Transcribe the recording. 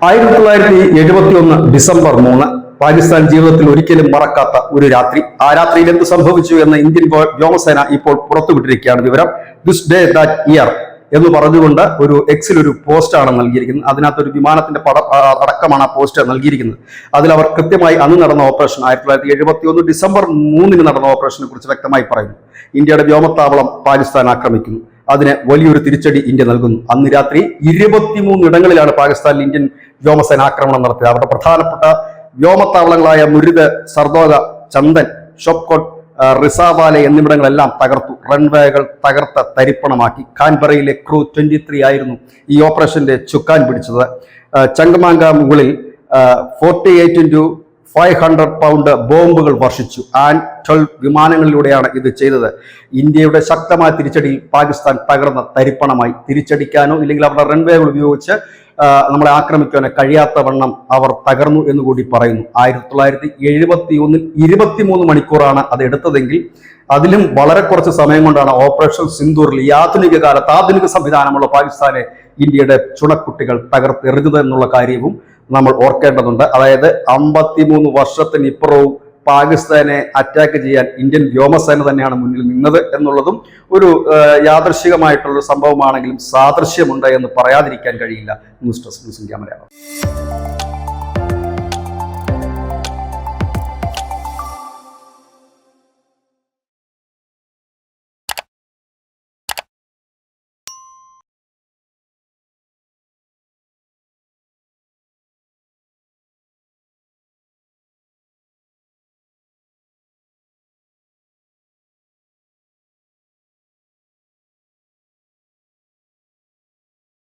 1971 December 3 Pakistan ജീവിതത്തിൽ ഒരിക്കലും മറക്കാത്ത ഒരു രാത്രി. ആ രാത്രിയിൽ എന്ത് സംഭവിച്ചു എന്ന് ഇന്ത്യൻ വ്യോമസേന ഇപ്പോൾ പുറത്തുവിട്ടിരിക്കുകയാണ് വിവരം. ദിസ് ഡേ ദാറ്റ് ഇയർ എന്ന് പറഞ്ഞുകൊണ്ട് ഒരു എക്സിൽ ഒരു പോസ്റ്റാണ് നൽകിയിരിക്കുന്നത്. അതിനകത്ത് ഒരു വിമാനത്തിന്റെ അടക്കമാണ് ആ പോസ്റ്റ് നൽകിയിരിക്കുന്നത്. അതിൽ അവർ കൃത്യമായി അന്ന് നടന്ന ഓപ്പറേഷൻ 1971 ഡിസംബർ 3 നടന്ന ഓപ്പറേഷനെ കുറിച്ച് വ്യക്തമായി പറയുന്നു. ഇന്ത്യയുടെ വ്യോമത്താവളം പാകിസ്ഥാൻ ആക്രമിക്കുന്നു. അതിന് വലിയൊരു തിരിച്ചടി ഇന്ത്യ നൽകുന്നു. അന്ന് രാത്രി 23 ഇടങ്ങളിലാണ് പാകിസ്ഥാനിൽ ഇന്ത്യൻ വ്യോമസേന ആക്രമണം നടത്തിയത്. അവരുടെ പ്രധാനപ്പെട്ട വ്യോമത്താവളങ്ങളായ മുരിദ്, സർദോഗ, ചന്ദൻ, ഷോപ്കോട്ട്, റിസാവാലെ എന്നിവിടങ്ങളെല്ലാം തകർത്തു. റൺവേകൾ തകർത്ത തരിപ്പണമാക്കി. കാൻബറയിലെ ക്രൂ 23 ആയിരുന്നു ഈ ഓപ്പറേഷന്റെ ചുക്കാൻ പിടിച്ചത്. ചങ്കമാങ്ക മുകളിൽ 48x500 പൗണ്ട് ബോംബുകൾ വർഷിച്ചു. ആൻ 12 വിമാനങ്ങളിലൂടെയാണ് ഇത് ചെയ്തത്. ഇന്ത്യയുടെ ശക്തമായ തിരിച്ചടിയിൽ പാകിസ്ഥാൻ തകർന്ന തരിപ്പണമായി. തിരിച്ചടിക്കാനോ ഇല്ലെങ്കിൽ അവരുടെ റൺവേകൾ ഉപയോഗിച്ച് നമ്മളെ ആക്രമിക്കാനോ കഴിയാത്ത വണ്ണം അവർ തകർന്നു എന്നുകൂടി പറയുന്നു. 1971 23 മണിക്കൂറാണ് അത് എടുത്തതെങ്കിൽ അതിലും വളരെ കുറച്ച് സമയം കൊണ്ടാണ് ഓപ്പറേഷൻ സിന്ദൂറിൽ ഈ ആധുനിക കാലത്ത് ആധുനിക സംവിധാനമുള്ള പാകിസ്ഥാനെ ഇന്ത്യയുടെ ചുണക്കുട്ടികൾ തകർത്തെറിഞ്ഞത് എന്നുള്ള കാര്യവും നമ്മൾ ഓർക്കേണ്ടതുണ്ട്. അതായത് 53 വർഷത്തിനിപ്പുറവും പാകിസ്ഥാനെ അറ്റാക്ക് ചെയ്യാൻ ഇന്ത്യൻ വ്യോമസേന തന്നെയാണ് മുന്നിൽ നിന്നത് എന്നുള്ളതും ഒരു യാദൃശികമായിട്ടുള്ള സംഭവമാണെങ്കിലും സാദൃശ്യമുണ്ട് എന്ന് പറയാതിരിക്കാൻ കഴിയില്ല. News desk news India Malayalam.